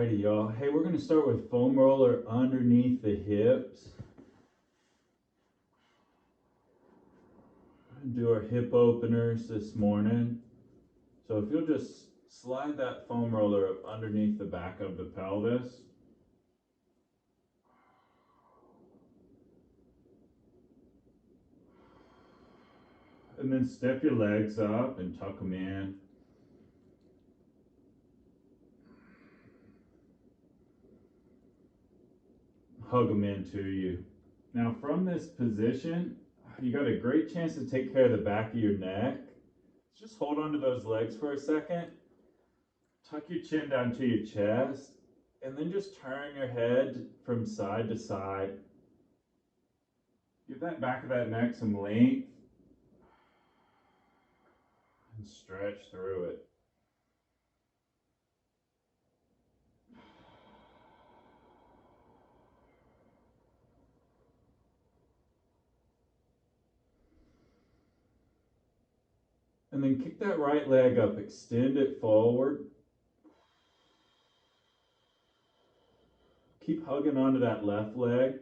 Alrighty, y'all. Hey, we're going to start with foam roller underneath the hips. Do our hip openers this morning. So if you'll just slide that foam roller up underneath the back of the pelvis. And then step your legs up and tuck them in. Hug them into you. Now from this position, you got a great chance to take care of the back of your neck. Just hold on to those legs for a second. Tuck your chin down to your chest, and then just turn your head from side to side. Give that back of that neck some length and stretch through it. And then kick that right leg up, extend it forward. Keep hugging onto that left leg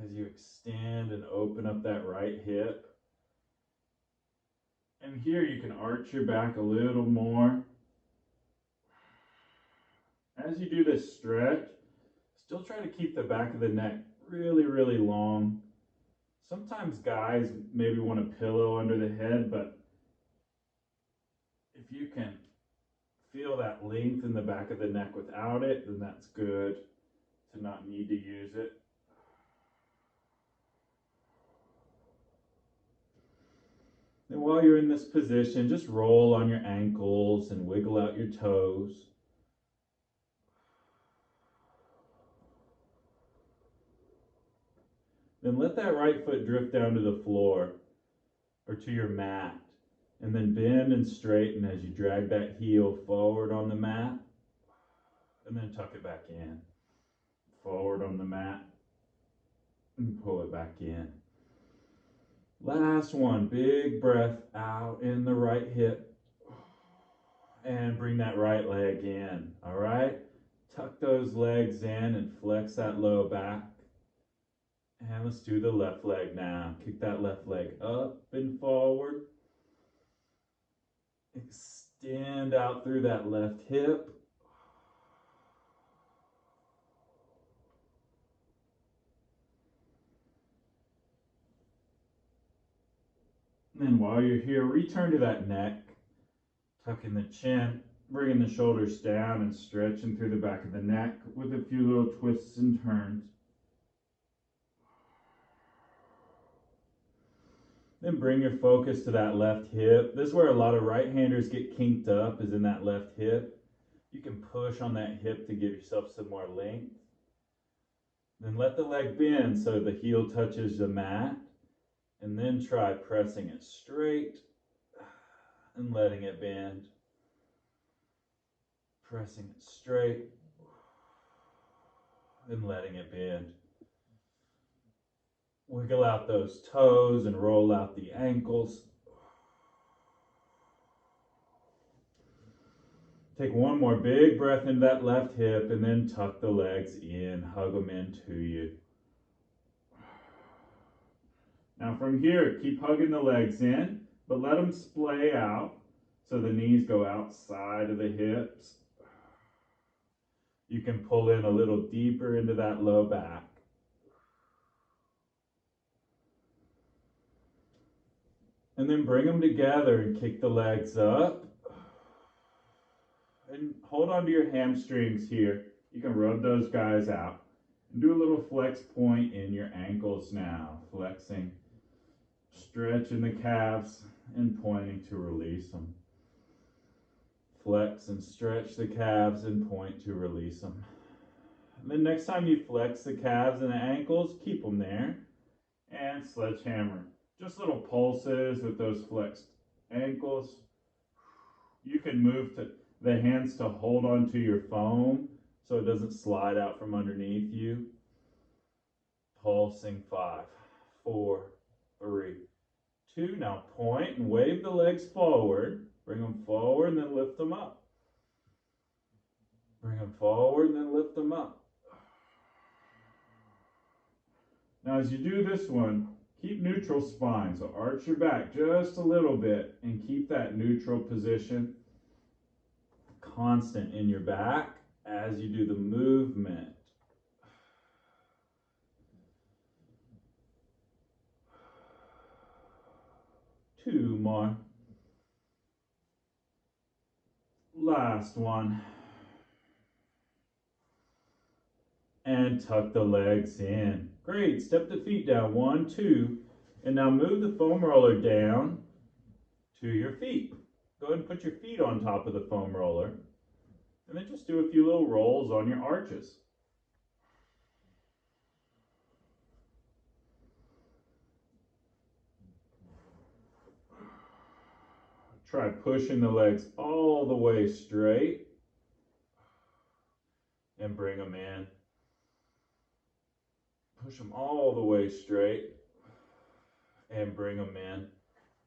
as you extend and open up that right hip. And here you can arch your back a little more. As you do this stretch, still try to keep the back of the neck really, really long. Sometimes guys maybe want a pillow under the head, but if you can feel that length in the back of the neck without it, then that's good to not need to use it. And while you're in this position, just roll on your ankles and wiggle out your toes. Then let that right foot drift down to the floor or to your mat. And then bend and straighten as you drag that heel forward on the mat. And then tuck it back in. Forward on the mat. And pull it back in. Last one. Big breath out in the right hip. And bring that right leg in. All right? Tuck those legs in and flex that low back. And let's do the left leg now. Kick that left leg up and forward. Extend out through that left hip. And then while you're here, return to that neck. Tucking the chin, bringing the shoulders down and stretching through the back of the neck with a few little twists and turns. Then bring your focus to that left hip. This is where a lot of right-handers get kinked up, is in that left hip. You can push on that hip to give yourself some more length. Then let the leg bend so the heel touches the mat. And then try pressing it straight and letting it bend. Pressing it straight and letting it bend. Wiggle out those toes and roll out the ankles. Take one more big breath into that left hip and then tuck the legs in, hug them into you. Now from here, keep hugging the legs in, but let them splay out so the knees go outside of the hips. You can pull in a little deeper into that low back. And then bring them together and kick the legs up. And hold on to your hamstrings here. You can rub those guys out. And do a little flex point in your ankles now. Flexing, stretching the calves and pointing to release them. Flex and stretch the calves and point to release them. And then next time you flex the calves and the ankles, keep them there. And sledgehammer. Just little pulses with those flexed ankles. You can move to the hands to hold onto your foam so it doesn't slide out from underneath you. Pulsing 5, 4, 3, 2. Now point and wave the legs forward. Bring them forward and then lift them up. Bring them forward and then lift them up. Now as you do this one, keep neutral spine. So arch your back just a little bit and keep that neutral position constant in your back as you do the movement. Two more. Last one. And tuck the legs in. Great, step the feet down, 1, 2, and now move the foam roller down to your feet. Go ahead and put your feet on top of the foam roller, and then just do a few little rolls on your arches. Try pushing the legs all the way straight, and bring them in. Push them all the way straight and bring them in.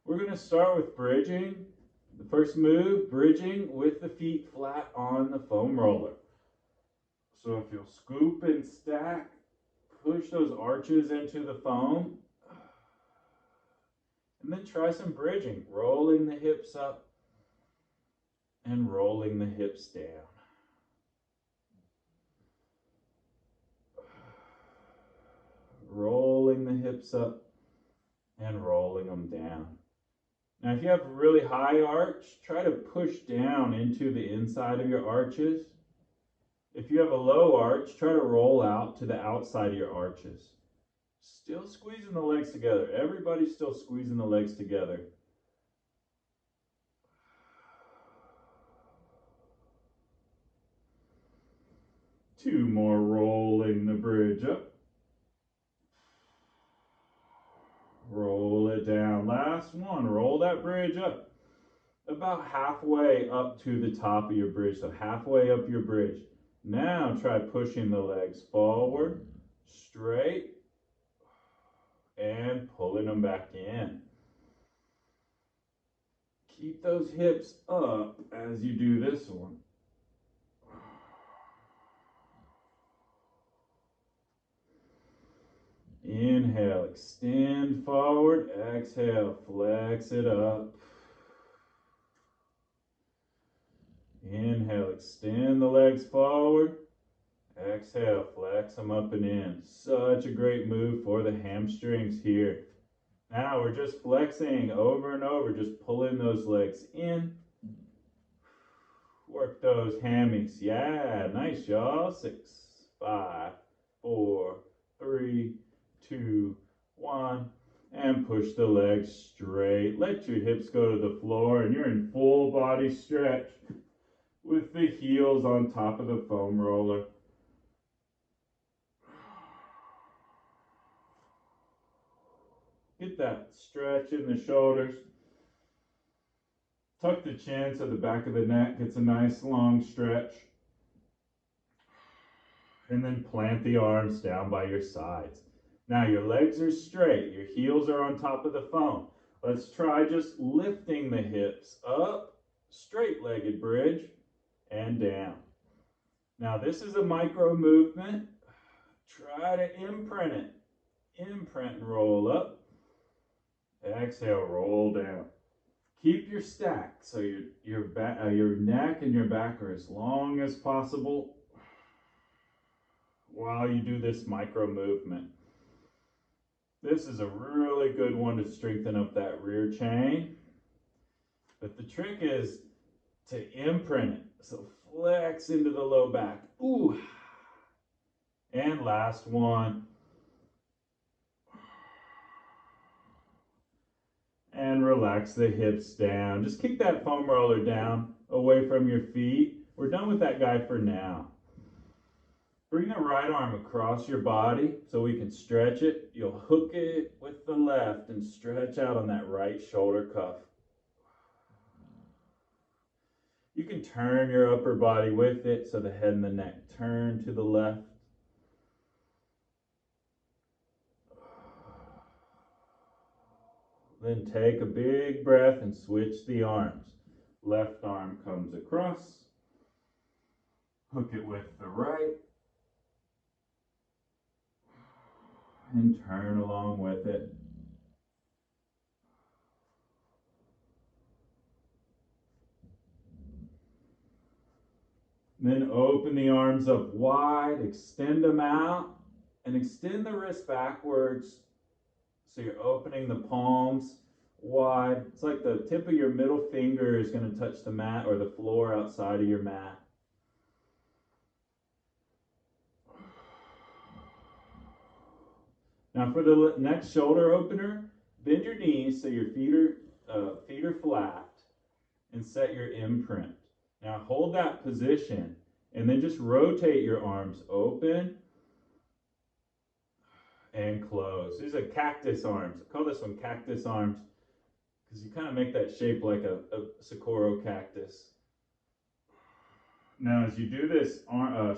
We're going to start with bridging. The first move, bridging with the feet flat on the foam roller. So if you'll scoop and stack, push those arches into the foam, and then try some bridging, rolling the hips up and rolling the hips down. Rolling the hips up and rolling them down. Now if you have a really high arch, try to push down into the inside of your arches. If you have a low arch, try to roll out to the outside of your arches. Still squeezing the legs together. Everybody's still squeezing the legs together. Two more, rolling the bridge up. Roll it down. Last one, roll that bridge up. About halfway up to the top of your bridge, so halfway up your bridge. Now try pushing the legs forward, straight, and pulling them back in. Keep those hips up as you do this one. Inhale, extend forward. Exhale, flex it up. Inhale, extend the legs forward. Exhale, flex them up and in. Such a great move for the hamstrings here. Now we're just flexing over and over, just pulling those legs in. Work those hammies. Yeah, nice, y'all. 6, 5, 4, 3, 2, 1, and push the legs straight. Let your hips go to the floor, and you're in full body stretch with the heels on top of the foam roller. Get that stretch in the shoulders. Tuck the chin so the back of the neck gets a nice long stretch. And then plant the arms down by your sides. Now your legs are straight, your heels are on top of the foam. Let's try just lifting the hips up, straight-legged bridge, and down. Now this is a micro movement. Try to imprint it. Imprint and roll up. Exhale, roll down. Keep your stack so your neck and your back are as long as possible while you do this micro movement. This is a really good one to strengthen up that rear chain. But the trick is to imprint it. So flex into the low back. Ooh. And last one. And relax the hips down. Just kick that foam roller down away from your feet. We're done with that guy for now. Bring the right arm across your body so we can stretch it. You'll hook it with the left and stretch out on that right shoulder cuff. You can turn your upper body with it so the head and the neck turn to the left. Then take a big breath and switch the arms. Left arm comes across. Hook it with the right and turn along with it. Then open the arms up wide, extend them out, and extend the wrist backwards. So you're opening the palms wide. It's like the tip of your middle finger is going to touch the mat or the floor outside of your mat. Now for the next shoulder opener, bend your knees so your feet are flat and set your imprint. Now hold that position and then just rotate your arms open and close. These are cactus arms. I call this one cactus arms because you kind of make that shape like a Socorro cactus. Now as you do this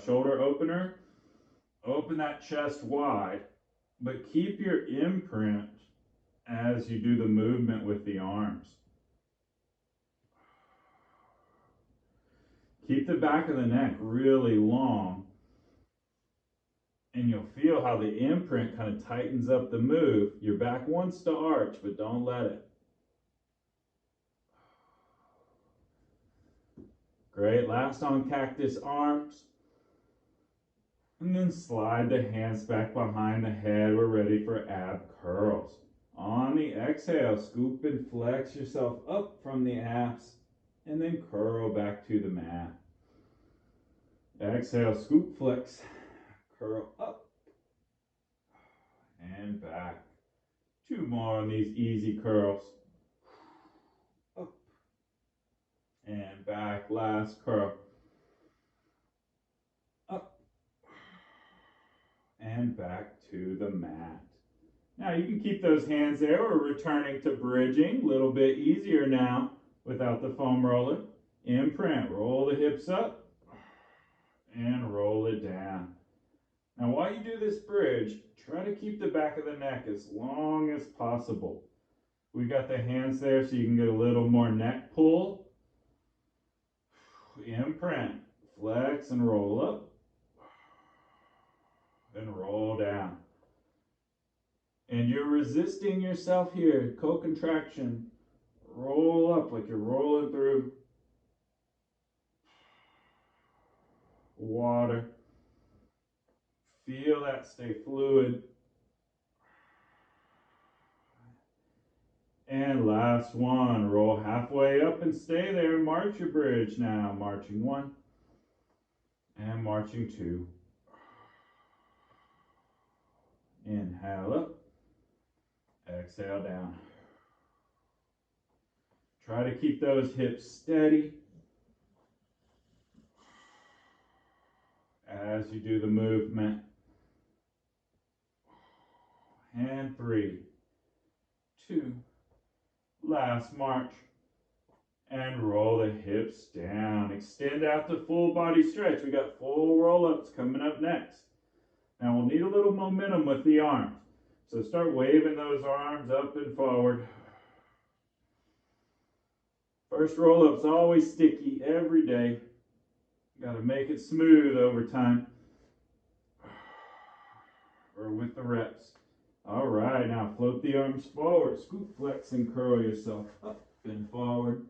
shoulder opener, open that chest wide, but keep your imprint as you do the movement with the arms. Keep the back of the neck really long, and you'll feel how the imprint kind of tightens up the move. Your back wants to arch, but don't let it. Great, last on cactus arms. And then slide the hands back behind the head. We're ready for ab curls. On the exhale, scoop and flex yourself up from the abs, and then curl back to the mat. Exhale, scoop, flex, curl up, and back. 2 more on these easy curls. Up, and back, last curl. Up, and back to the mat. Now you can keep those hands there. We're returning to bridging, a little bit easier now without the foam roller. Imprint, roll the hips up and roll it down. Now while you do this bridge, try to keep the back of the neck as long as possible. We got the hands there so you can get a little more neck pull. Imprint, flex and roll up and roll down. And you're resisting yourself here, co-contraction. Roll up like you're rolling through water. Feel that stay fluid. And last one, roll halfway up and stay there. March your bridge now. Marching 1 and marching 2. Inhale up. Exhale down. Try to keep those hips steady as you do the movement. And 3, 2, last march. And roll the hips down. Extend out the full body stretch. We got full roll-ups coming up next. Now we'll need a little momentum with the arms. So start waving those arms up and forward. First roll-up's always sticky every day. Got to make it smooth over time. Or with the reps. All right, now float the arms forward. Scoop, flex, and curl yourself up and forward.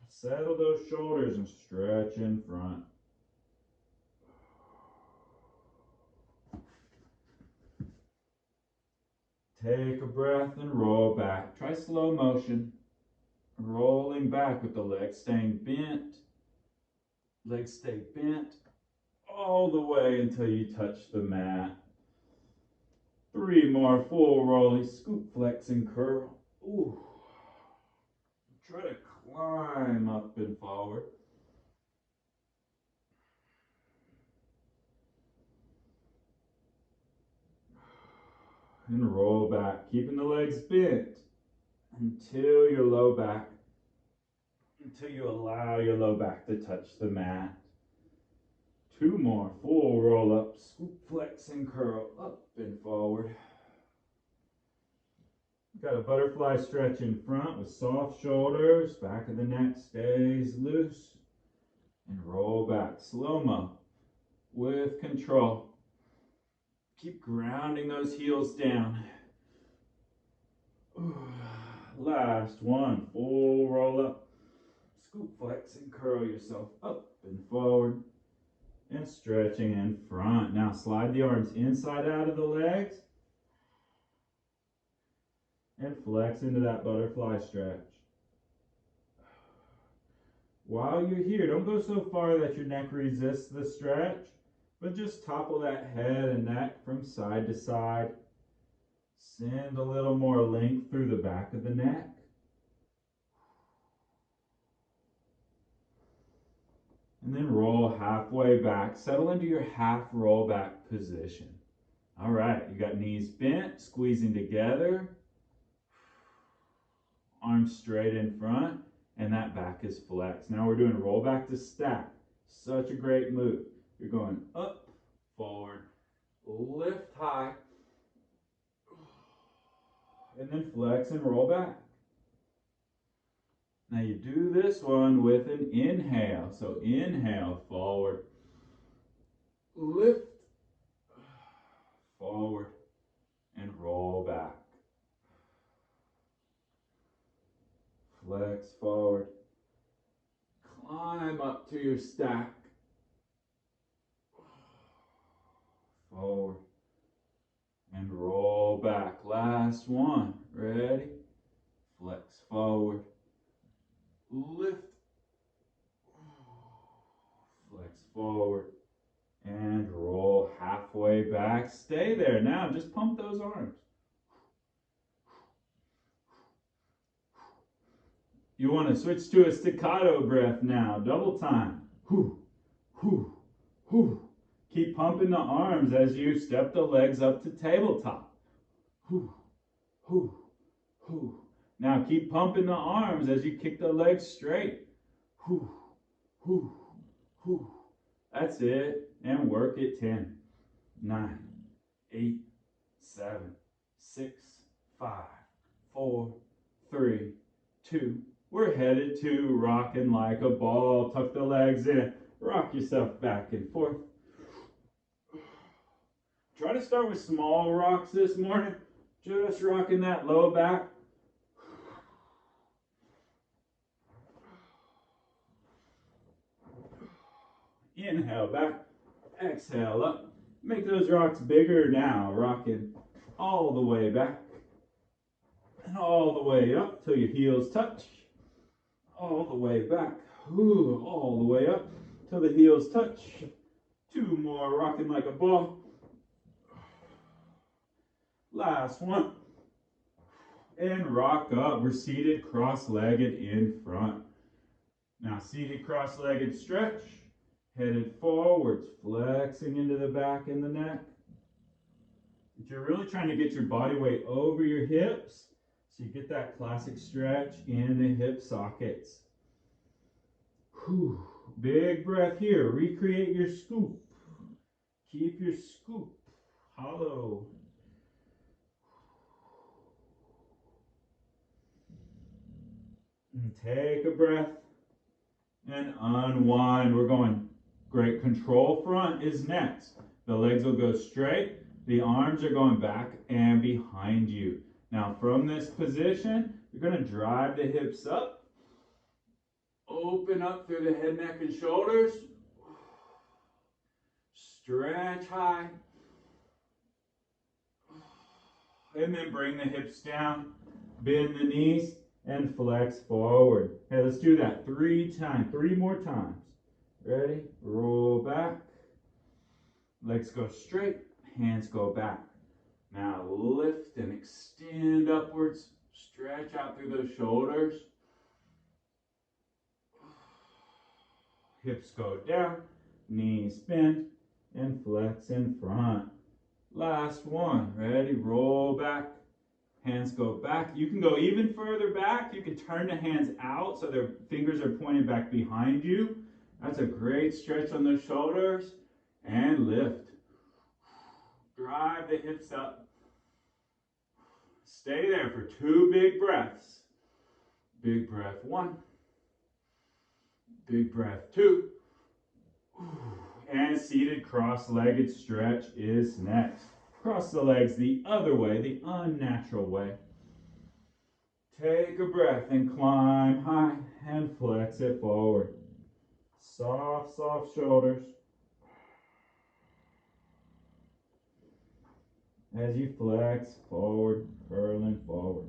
Settle those shoulders and stretch in front. Take a breath and roll back. Try slow motion. Rolling back with the legs staying bent. Legs stay bent all the way until you touch the mat. 3 more full rollies. Scoop, flex, and curl. Ooh. Try to climb up and forward. And roll back, keeping the legs bent until you allow your low back to touch the mat. 2 more full roll ups, scoop, flex, and curl up and forward. Got a butterfly stretch in front with soft shoulders, back of the neck stays loose. and roll back. Slow-mo with control. Keep grounding those heels down. Last one, full roll up. Scoop, flex, and curl yourself up and forward. And stretching in front. Now slide the arms inside out of the legs. And flex into that butterfly stretch. While you're here, don't go so far that your neck resists the stretch, but just topple that head and neck from side to side. Send a little more length through the back of the neck. And then roll halfway back. Settle into your half roll back position. All right, you got knees bent, squeezing together. Arms straight in front, and that back is flexed. Now we're doing roll back to stack. Such a great move. You're going up, forward, lift high, and then flex and roll back. Now you do this one with an inhale. So inhale, forward, lift, forward, and roll back. Flex forward, climb up to your stack, forward, and roll back. Last one, ready? Flex forward, lift, flex forward, and roll halfway back. Stay there. Now just pump those arms. You want to switch to a staccato breath now. Double time. Whew, whew, whew. Keep pumping the arms as you step the legs up to tabletop. Whew, whew, whew. Now keep pumping the arms as you kick the legs straight. Whew, whew, whew. That's it. And work it. 10, 9, 8, 7, 6, 5, 4, 3, 2. We're headed to rocking like a ball. Tuck the legs in. Rock yourself back and forth. Try to start with small rocks this morning. Just rocking that low back. Inhale back. Exhale up. Make those rocks bigger now. Rocking all the way back. And all the way up till your heels touch. All the way back. Ooh, all the way up till the heels touch. 2 more, rocking like a ball. Last one. And rock up. We're seated cross-legged in front. Now seated cross-legged stretch. Headed forwards, flexing into the back and the neck. If you're really trying to get your body weight over your hips, so you get that classic stretch in the hip sockets. Whew. Big breath here. Recreate your scoop. Keep your scoop hollow. And take a breath and unwind. We're going great. Control front is next. The legs will go straight. The arms are going back and behind you. Now from this position, you're going to drive the hips up. Open up through the head, neck, and shoulders. Stretch high. And then bring the hips down. Bend the knees and flex forward. Okay, let's do that 3 times. 3 more times. Ready? Roll back. Legs go straight. Hands go back. Now lift and extend upwards. Stretch out through those shoulders. Hips go down. Knees bend and flex in front. Last one. Ready? Roll back. Hands go back. You can go even further back. You can turn the hands out so their fingers are pointed back behind you. That's a great stretch on the shoulders. And lift. Drive the hips up. Stay there for 2 big breaths. Big breath 1. Big breath 2. And seated cross-legged stretch is next. Cross the legs the other way, the unnatural way. Take a breath and climb high and flex it forward. Soft, soft shoulders. As you flex forward, curling forward.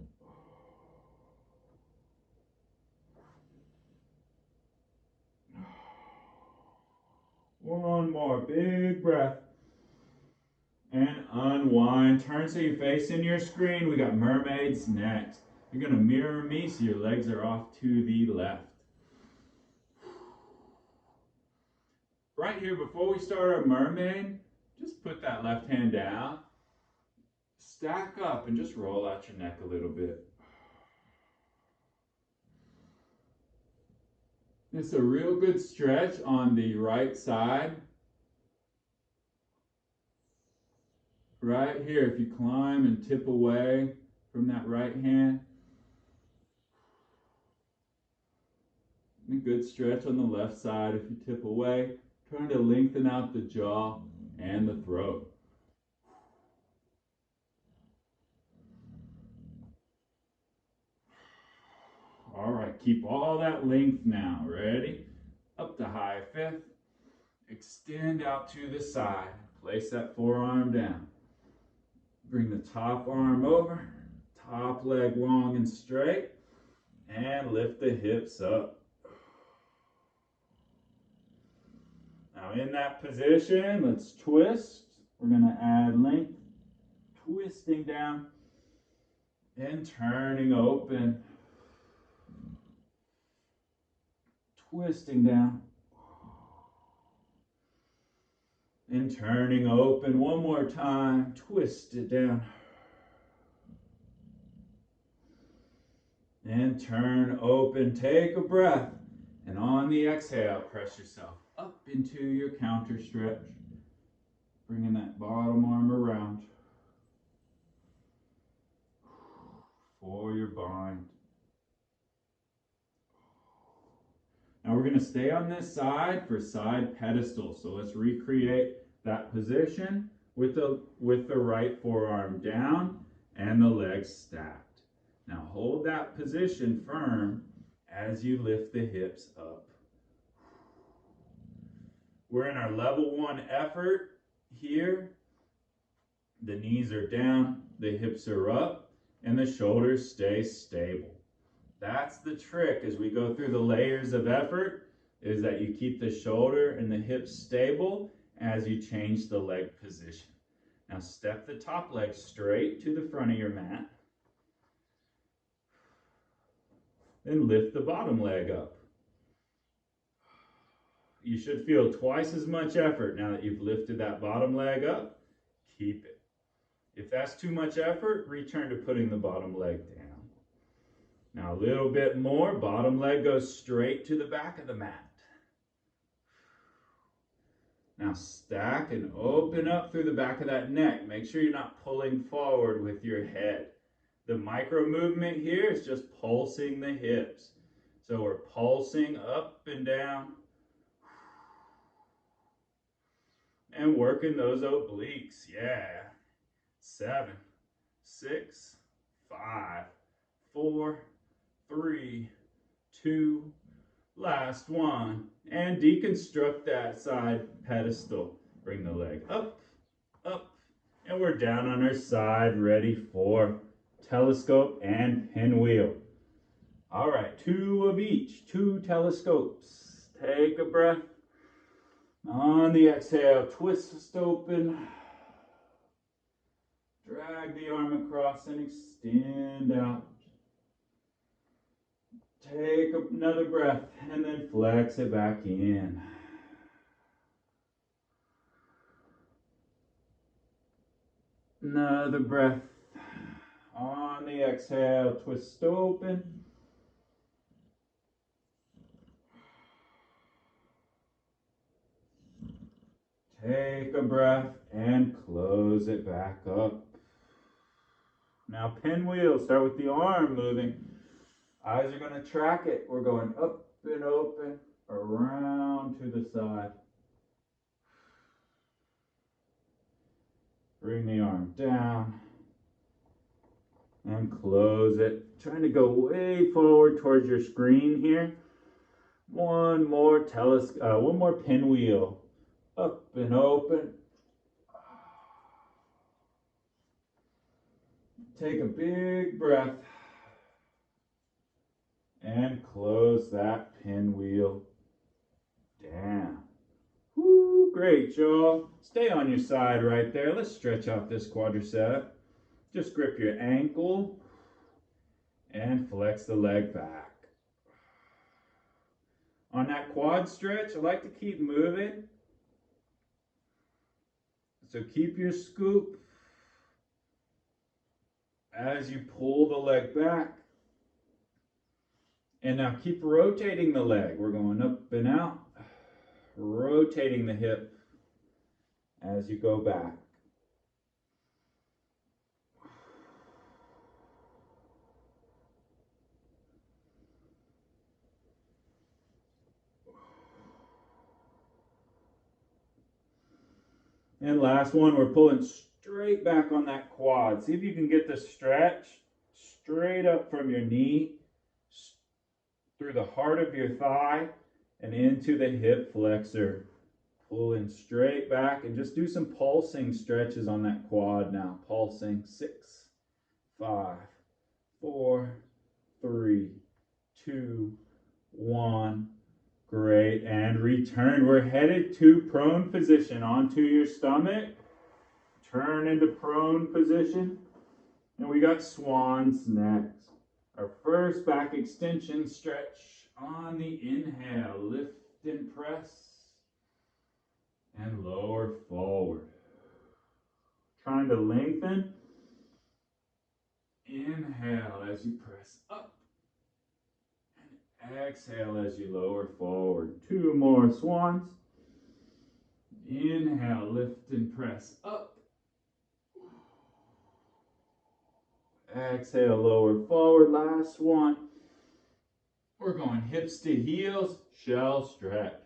One more big breath. And unwind. Turn so you're facing your screen. We got Mermaids next. You're going to mirror me so your legs are off to the left. Right here, before we start our mermaid, just put that left hand down. Stack up and just roll out your neck a little bit. It's a real good stretch on the right side. Right here, if you climb and tip away from that right hand. A good stretch on the left side if you tip away. Trying to lengthen out the jaw and the throat. All right, keep all that length now. Ready? Up to high fifth. Extend out to the side. Place that forearm down. Bring the top arm over. Top leg long and straight. And lift the hips up. Now in that position, let's twist. We're going to add length. Twisting down and turning open. Twisting down and turning open. One more time. Twist it down and turn open. Take a breath, and on the exhale, press yourself up into your counter stretch, bringing that bottom arm around for your bind. Now we're going to stay on this side for side pedestal. So let's recreate that position with the right forearm down and the legs stacked. Now hold that position firm as you lift the hips up. We're in our level 1 effort here. The knees are down, the hips are up, and the shoulders stay stable. That's the trick as we go through the layers of effort, is that you keep the shoulder and the hips stable as you change the leg position. Now step the top leg straight to the front of your mat. Then lift the bottom leg up. You should feel twice as much effort now that you've lifted that bottom leg up. Keep it. If that's too much effort, return to putting the bottom leg down. Now a little bit more, bottom leg goes straight to the back of the mat. Now stack and open up through the back of that neck. Make sure you're not pulling forward with your head. The micro movement here is just pulsing the hips. So we're pulsing up and down and working those obliques. Yeah. 7, 6, 5, 4, 3, 2, last one. And deconstruct that side pedestal. Bring the leg up, up, and we're down on our side, ready for telescope and pinwheel. All right, 2 of each, 2 telescopes. Take a breath. On the exhale, twist open. Drag the arm across and extend out. Take another breath and then flex it back in. Another breath. On the exhale, twist open. Take a breath and close it back up. Now pinwheel, start with the arm moving. Eyes are going to track it. We're going up and open, around to the side. trying to go way forward towards your screen here. One more pinwheel. Up and open. Take a big breath. And close that pinwheel down. Woo, great, y'all. Stay on your side right there. Let's stretch out this quadricep. Just grip your ankle and flex the leg back. On that quad stretch, I like to keep moving. So keep your scoop as you pull the leg back. And now keep rotating the leg. We're going up and out, rotating the hip as you go back. And last one, we're pulling straight back on that quad. See if you can get the stretch straight up from your knee, through the heart of your thigh, and into the hip flexor. Pulling straight back, and just do some pulsing stretches on that quad now. Pulsing. 6, 5, 4, 3, 2, 1. Great, and return. We're headed to prone position. Onto your stomach. Turn into prone position. And we got swans next. Our first back extension stretch on the inhale. Lift and press. And lower forward. Trying to lengthen. Inhale as you press up. Exhale as you lower forward. 2 more swans. Inhale, lift and press up. Exhale, lower forward. Last one. We're going hips to heels, shell stretch.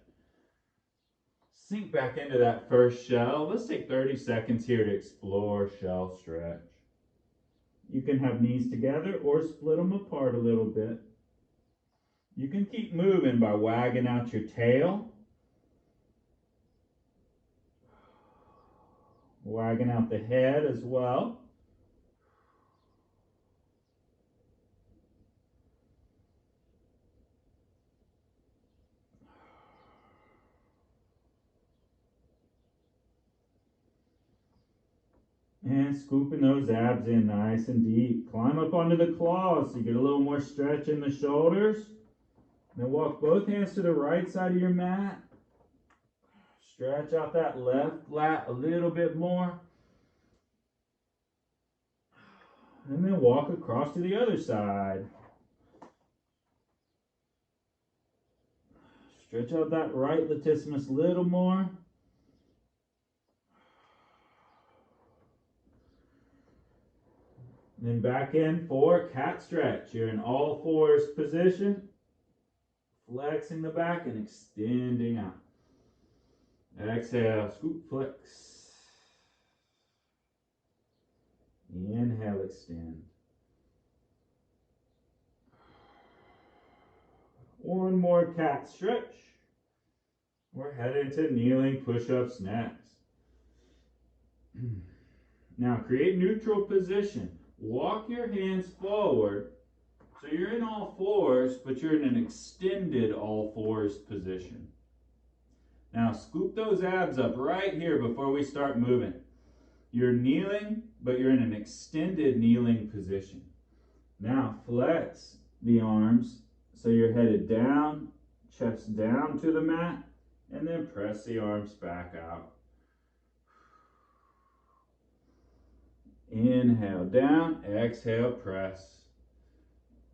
Sink back into that first shell. Let's take 30 seconds here to explore shell stretch. You can have knees together or split them apart a little bit. You can keep moving by wagging out your tail, wagging out the head as well. And scooping those abs in nice and deep. Climb up onto the claws so you get a little more stretch in the shoulders. Then walk both hands to the right side of your mat. Stretch out that left lat a little bit more. And then walk across to the other side. Stretch out that right latissimus a little more. And then back in for cat stretch. You're in all fours position. Flexing the back and extending out. Exhale, scoop, flex. Inhale, extend. One more cat stretch. We're heading to kneeling push-ups next. Now create neutral position. Walk your hands forward. So you're in all fours, but you're in an extended all fours position. Now scoop those abs up right here before we start moving. You're kneeling, but you're in an extended kneeling position. Now flex the arms so you're headed down, chest down to the mat, and then press the arms back out. Inhale down, exhale, press.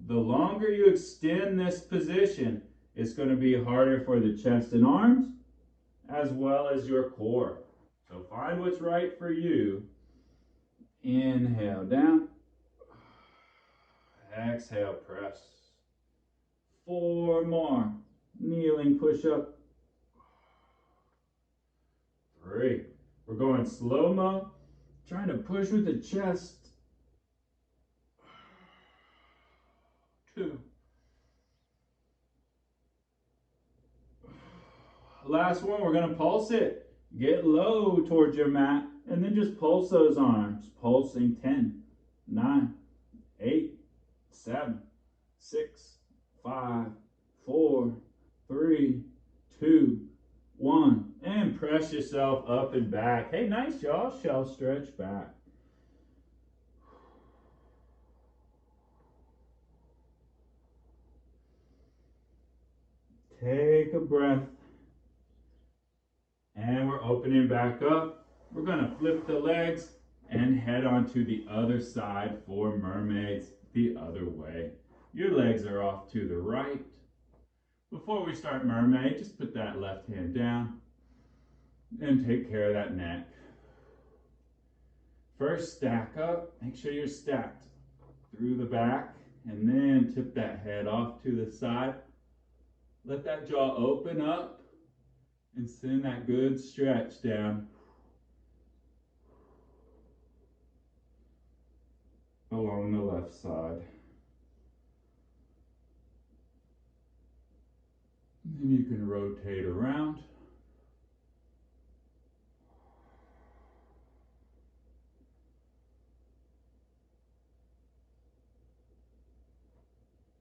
The longer you extend this position, it's going to be harder for the chest and arms, as well as your core. So find what's right for you. Inhale down. Exhale, press. 4 more. Kneeling push-up. 3. We're going slow-mo. Trying to push with the chest. 2. Last one, we're going to pulse it. Get low towards your mat and then just pulse those arms. Pulsing 10, 9, 8, 7, 6, 5, 4, 3, 2, 1. And press yourself up and back. Hey, nice jaw shell stretch back. Take a breath. And we're opening back up. We're going to flip the legs and head on to the other side for mermaids the other way. Your legs are off to the right. Before we start mermaid, just put that left hand down and take care of that neck. First, stack up. Make sure you're stacked through the back and then tip that head off to the side. Let that jaw open up and send that good stretch down along the left side. Then you can rotate around.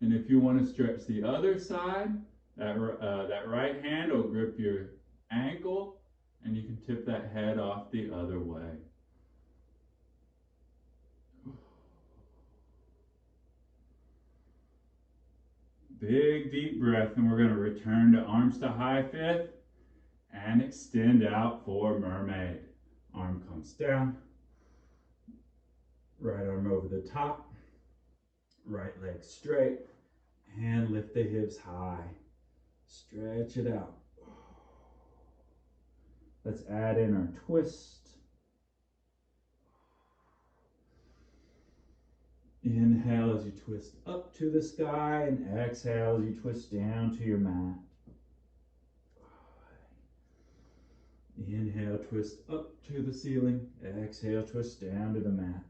And if you want to stretch the other side, that right hand will grip your ankle and you can tip that head off the other way. Big deep breath, and we're going to return to arms to high fifth and extend out for mermaid. Arm comes down, right arm over the top, right leg straight, and lift the hips high. Stretch it out. Let's add in our twist. Inhale as you twist up to the sky, and exhale as you twist down to your mat. Inhale, twist up to the ceiling. Exhale, twist down to the mat.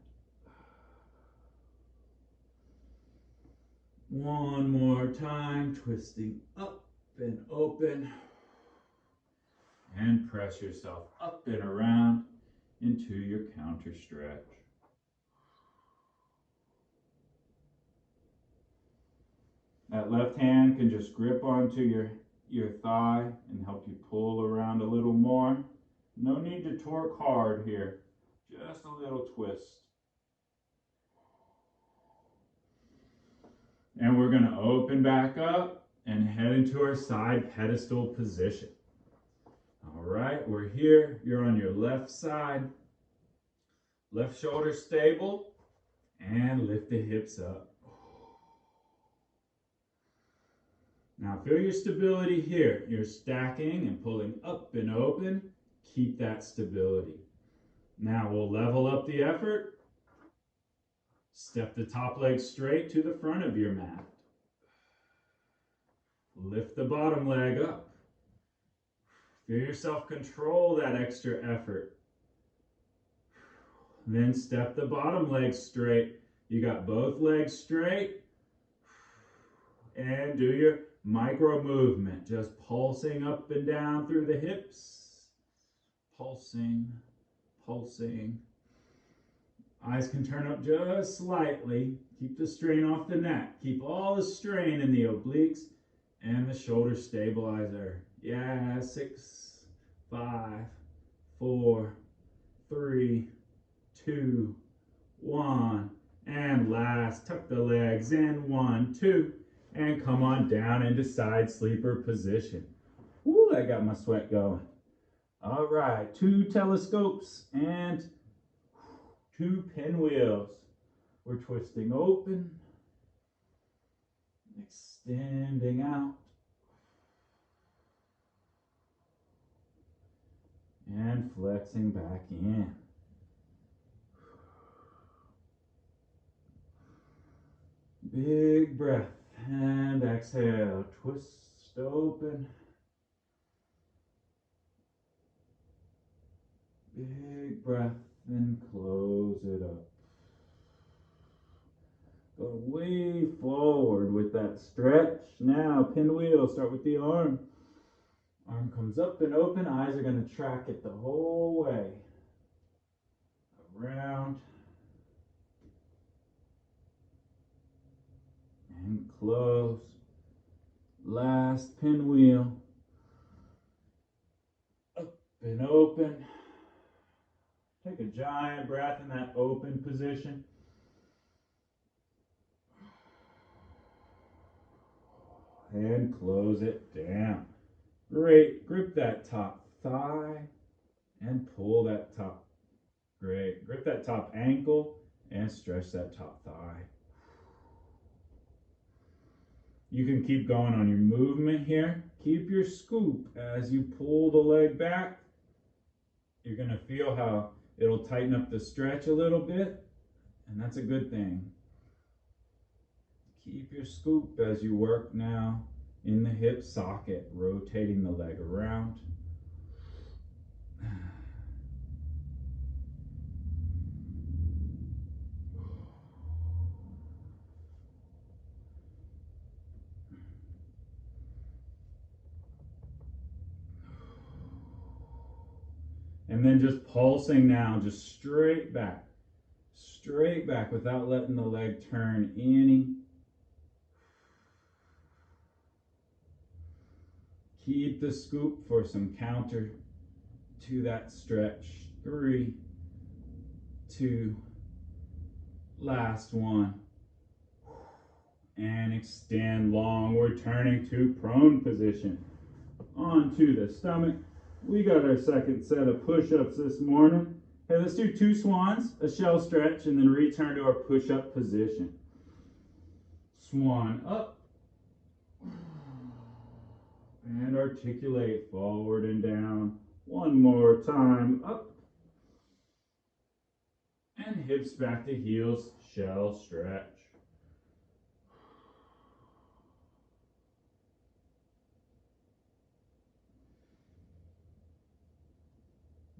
One more time, twisting up and open. And press yourself up and around into your counter stretch. That left hand can just grip onto your thigh and help you pull around a little more. No need to torque hard here, just a little twist. And we're going to open back up and head into our side pedestal position. All right, we're here. You're on your left side. Left shoulder stable, and lift the hips up. Now feel your stability here. You're stacking and pulling up and open. Keep that stability. Now we'll level up the effort. Step the top leg straight to the front of your mat. Lift the bottom leg up. Feel yourself control that extra effort. Then step the bottom leg straight. You got both legs straight. And do your micro movement, just pulsing up and down through the hips. Pulsing, pulsing. Eyes can turn up just slightly. Keep the strain off the neck. Keep all the strain in the obliques and the shoulder stabilizer. Yeah, 6, 5, 4, 3, 2, 1. And last, tuck the legs in. 1, 2. And come on down into side sleeper position. Ooh, that got my sweat going. All right, 2 telescopes and 2 pinwheels. We're twisting open, extending out, and flexing back in. Big breath. And exhale, twist open. Big breath and close it up. Go way forward with that stretch. Now, pinwheel, start with the arm. Arm comes up and open, eyes are going to track it the whole way. Around. And close. Last pinwheel. Up and open. Take a giant breath in that open position. And close it down. Great. Grip that top thigh and pull that top. Great. Grip that top ankle and stretch that top thigh. You can keep going on your movement here. Keep your scoop as you pull the leg back. You're going to feel how it'll tighten up the stretch a little bit, and that's a good thing. Keep your scoop as you work now in the hip socket, rotating the leg around. And then just pulsing now, just straight back without letting the leg turn any. Keep the scoop for some counter to that stretch. 3, 2, last one. And extend long. We're turning to prone position. Onto the stomach. We got our second set of push-ups this morning. Hey, let's do 2 swans, a shell stretch, and then return to our push-up position. Swan up. And articulate forward and down. One more time, up. And hips back to heels, shell stretch.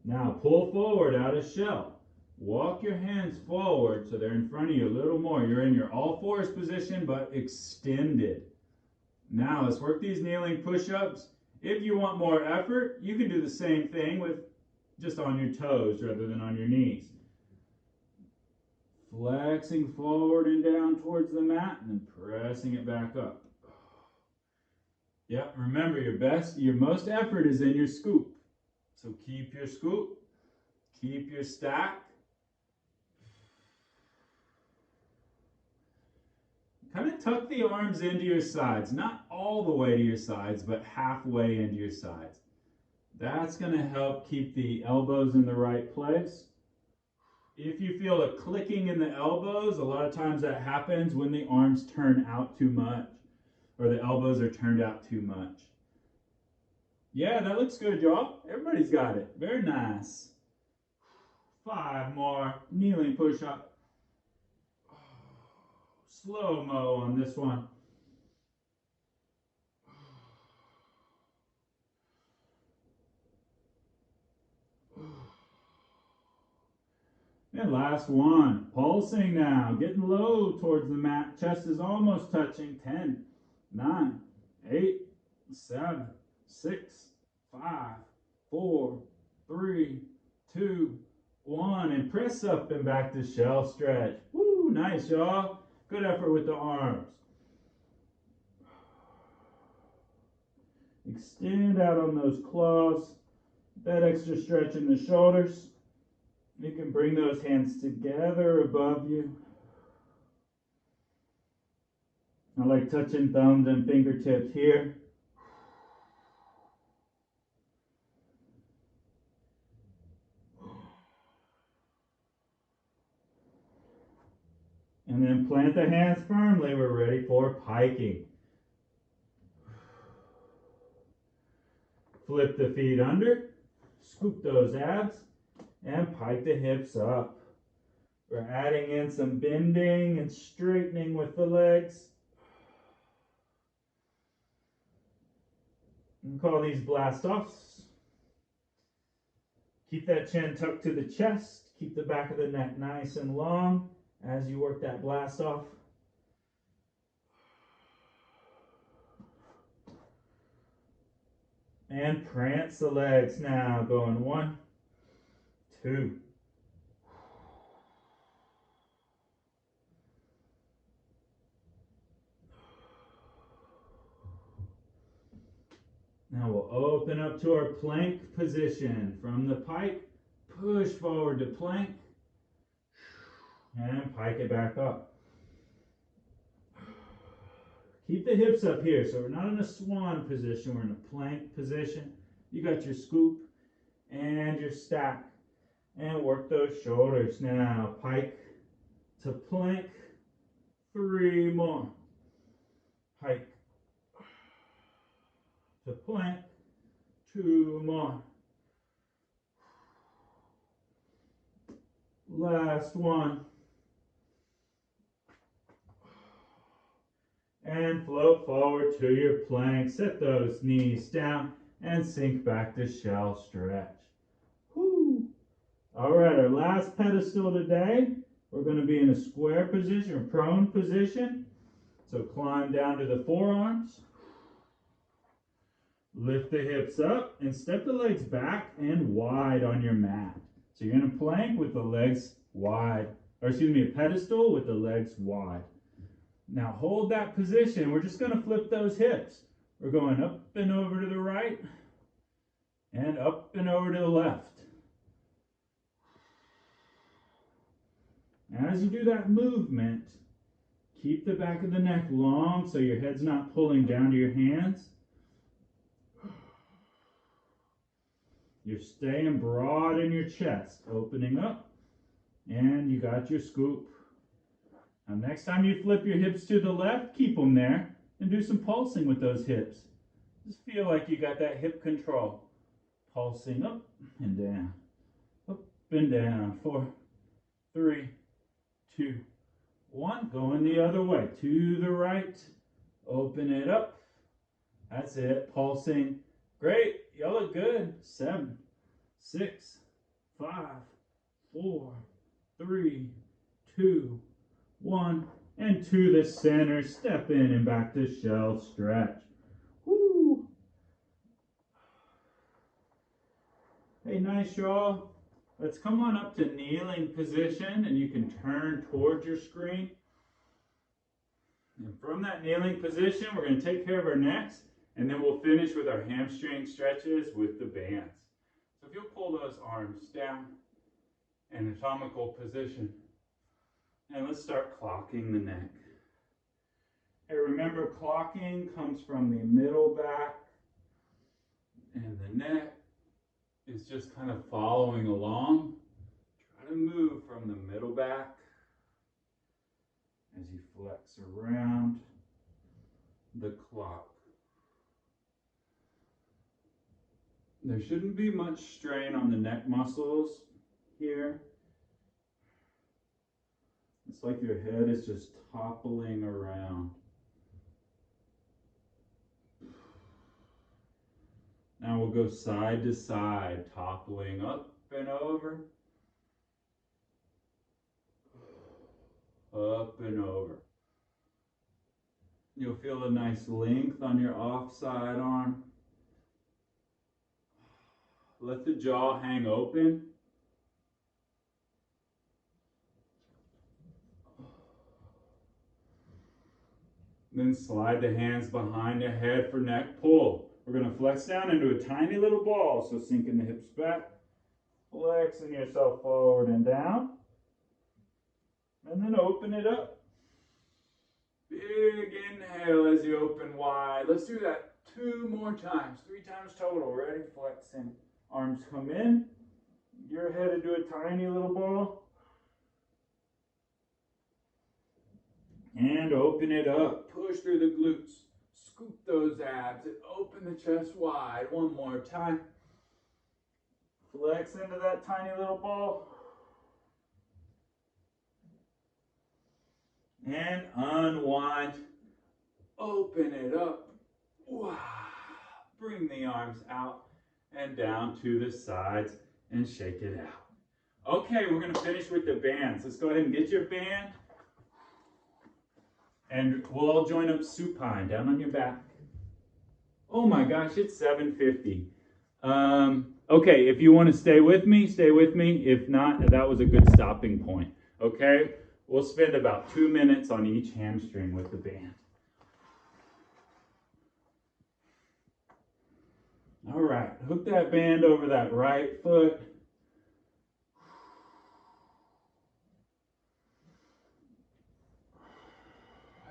Now pull forward out of shell. Walk your hands forward so they're in front of you a little more. You're in your all fours position, but extended. Now let's work these kneeling push-ups. If you want more effort, you can do the same thing with just on your toes rather than on your knees. Flexing forward and down towards the mat and then pressing it back up. Yep, remember your most effort is in your scoop. So keep your scoop, keep your stack. Kind of tuck the arms into your sides, not all the way to your sides, but halfway into your sides. That's going to help keep the elbows in the right place. If you feel a clicking in the elbows, a lot of times that happens when the arms turn out too much or the elbows are turned out too much. Yeah, that looks good, y'all. Everybody's got it. Very nice. 5 more. Kneeling push-up. Slow-mo on this one. And last one. Pulsing now. Getting low towards the mat. Chest is almost touching. 10, 9, 8, 7, 6, 5, 4, 3, 2, 1. And press up and back to shell stretch. Woo, nice, y'all. Good effort with the arms. Extend out on those claws. That extra stretch in the shoulders. You can bring those hands together above you. I like touching thumbs and fingertips here. And then plant the hands firmly. We're ready for piking. Flip the feet under, scoop those abs, and pike the hips up. We're adding in some bending and straightening with the legs. We call these blast-offs. Keep that chin tucked to the chest. Keep the back of the neck nice and long as you work that blast-off. And prance the legs now, going 1, 2. Now we'll open up to our plank position. From the pike, push forward to plank, and pike it back up. Keep the hips up here, so we're not in a swan position, we're in a plank position. You got your scoop and your stack. And work those shoulders now. Pike to plank, 3 more. Pike to plank, 2 more. Last one. And float forward to your plank. Set those knees down and sink back to shell stretch. Whoo. All right, our last pedestal today. We're going to be in a square position or prone position. So climb down to the forearms. Lift the hips up and step the legs back and wide on your mat. So you're in a plank with the legs wide, or excuse me, a pedestal with the legs wide. Now hold that position. We're just going to flip those hips. We're going up and over to the right and up and over to the left. As you do that movement, keep the back of the neck long so your head's not pulling down to your hands. You're staying broad in your chest, opening up, and you got your scoop. Now next time you flip your hips to the left, keep them there and do some pulsing with those hips. Just feel like you got that hip control. Pulsing up and down, up and down. 4, 3, 2, 1. Going the other way, to the right. Open it up. That's it, pulsing. Great, y'all look good. 7, 6, 5, 4, 3, 2, 1, and to the center. Step in and back to shell stretch. Woo! Hey, nice, y'all. Let's come on up to kneeling position, and you can turn towards your screen. And from that kneeling position, we're going to take care of our necks, and then we'll finish with our hamstring stretches with the bands. So if you'll pull those arms down, anatomical position, and let's start clocking the neck. Hey, remember, clocking comes from the middle back, and the neck is just kind of following along. Try to move from the middle back as you flex around the clock. There shouldn't be much strain on the neck muscles here. It's like your head is just toppling around. Now we'll go side to side, toppling up and over. Up and over. You'll feel a nice length on your offside arm. Let the jaw hang open. Then slide the hands behind the head for neck pull. We're going to flex down into a tiny little ball, so sinking the hips back, flexing yourself forward and down, and then open it up. Big inhale as you open wide. Let's do that 2 more times, 3 times total. Ready? Flexing. Arms come in. You're headed to a tiny little ball. And open it up. Push through the glutes. Scoop those abs and open the chest wide. 1 more time. Flex into that tiny little ball. And unwind. Open it up. Wow. Bring the arms out and down to the sides and shake it out. Okay, we're going to finish with the bands. Let's go ahead and get your band. And we'll all join up supine, down on your back. Oh my gosh, it's 7:50. Okay, if you want to stay with me, stay with me. If not, that was a good stopping point. Okay, we'll spend about 2 minutes on each hamstring with the band. All right, hook that band over that right foot.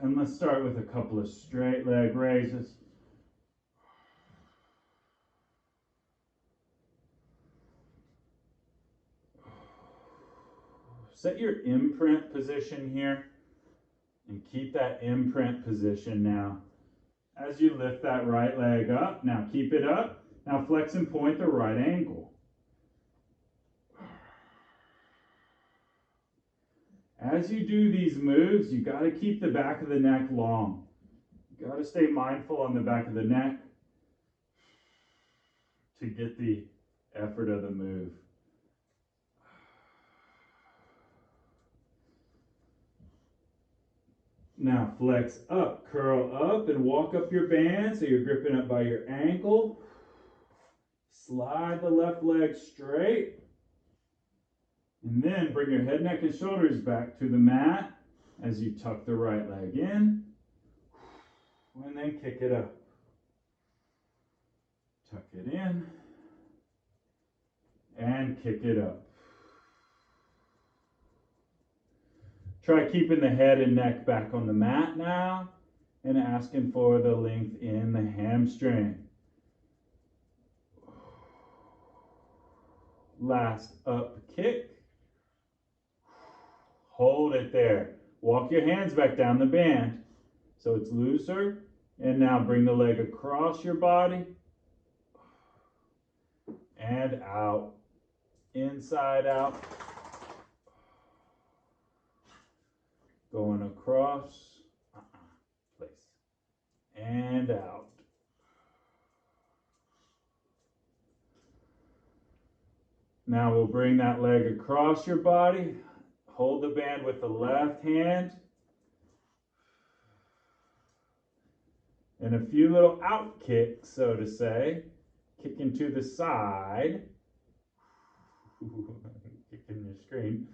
And let's start with a couple of straight leg raises. Set your imprint position here and keep that imprint position now. As you lift that right leg up, now keep it up. Now flex and point the right ankle. As you do these moves, you got to keep the back of the neck long. You got to stay mindful on the back of the neck to get the effort of the move. Now flex up, curl up, and walk up your band so you're gripping up by your ankle. Slide the left leg straight. And then bring your head, neck, and shoulders back to the mat as you tuck the right leg in. And then kick it up. Tuck it in. And kick it up. Try keeping the head and neck back on the mat now and asking for the length in the hamstring. Last up kick. Hold it there. Walk your hands back down the band so it's looser. And now bring the leg across your body and out. Inside out. Going across, place, and out. Now we'll bring that leg across your body. Hold the band with the left hand. And a few little out kicks, so to say. Kicking to the side. Kicking your screen.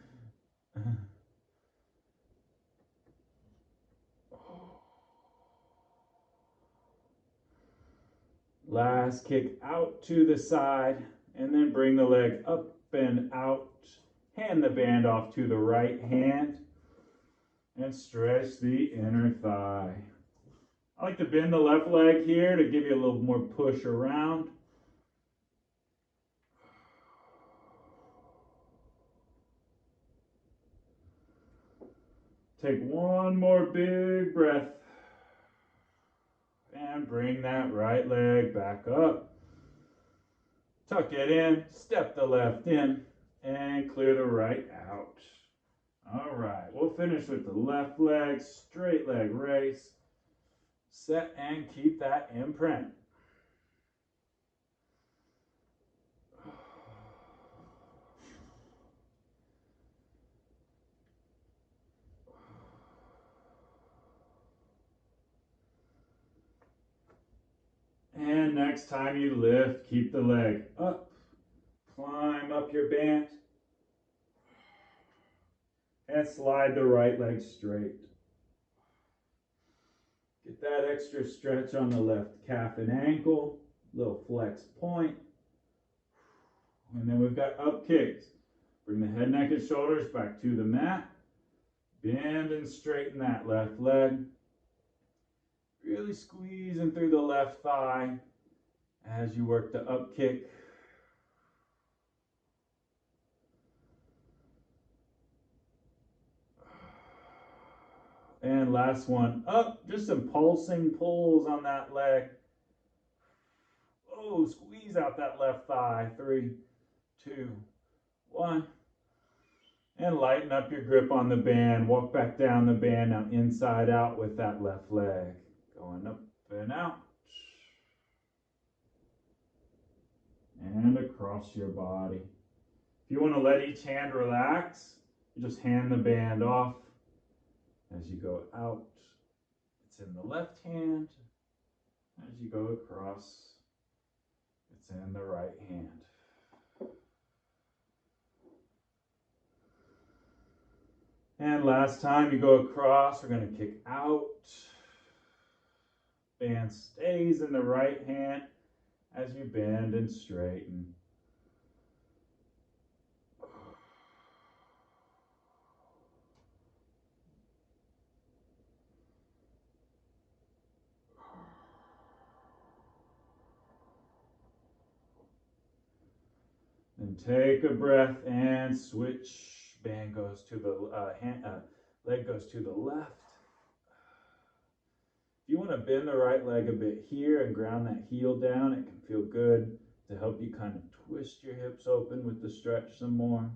Last kick out to the side, and then bring the leg up and out. Hand the band off to the right hand, and stretch the inner thigh. I like to bend the left leg here to give you a little more push around. Take one more big breath. And bring that right leg back up. Tuck it in, step the left in, and clear the right out. All right, we'll finish with the left leg, straight leg raise. Set and keep that imprint. And next time you lift, keep the leg up. Climb up your band. And slide the right leg straight. Get that extra stretch on the left calf and ankle. Little flex point. And then we've got up kicks. Bring the head, neck, and shoulders back to the mat. Bend and straighten that left leg. Really squeezing through the left thigh as you work the up kick. And last one, up. Just some pulsing pulls on that leg. Oh, squeeze out that left thigh. 3, 2, 1. And lighten up your grip on the band. Walk back down the band, now inside out with that left leg. Going up and out. And across your body. If you want to let each hand relax, you just hand the band off as you go out. It's in the left hand As you go across, it's in the right hand. And last time you go across, we're going to kick out. Band stays in the right hand as you bend and straighten. And take a breath and switch. Band goes to the leg goes to the left. If you want to bend the right leg a bit here and ground that heel down, it can feel good to help you kind of twist your hips open with the stretch some more.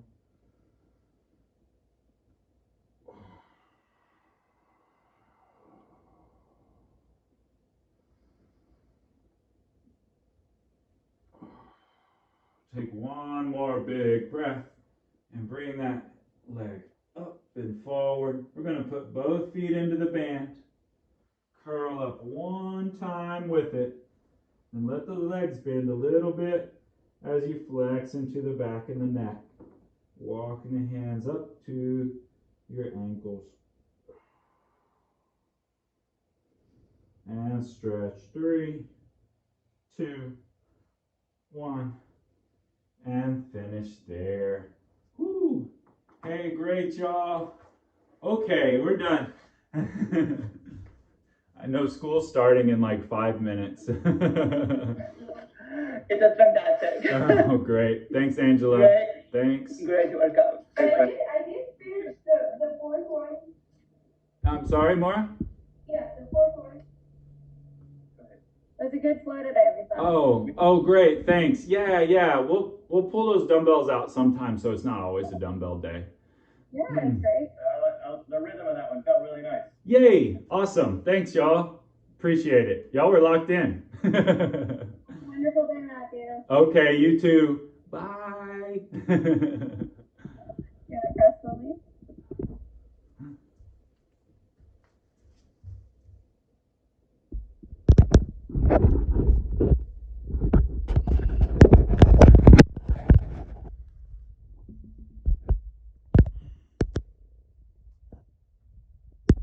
Take one more big breath and bring that leg up and forward. We're going to put both feet into the band. Curl up one time with it and let the legs bend a little bit as you flex into the back and the neck. Walking the hands up to your ankles. And stretch. 3, 2, 1. And finish there. Woo! Hey, great, y'all. Okay, we're done. I know school's starting in like 5 minutes. It was fantastic. Oh, great. Thanks, Angela. Great. Thanks. Great workout. I did finish the fourth one. I'm sorry, Maura? Yeah, the fourth one. It was a good flow today, we thought. Oh, great. Thanks. Yeah. We'll pull those dumbbells out sometime, so it's not always a dumbbell day. Yeah, it's great. The rhythm of that one felt really nice. Yay! Awesome. Thanks, y'all. Appreciate it. Y'all were locked in. Wonderful day, Matthew. Okay, you too. Bye. You want to press the lead?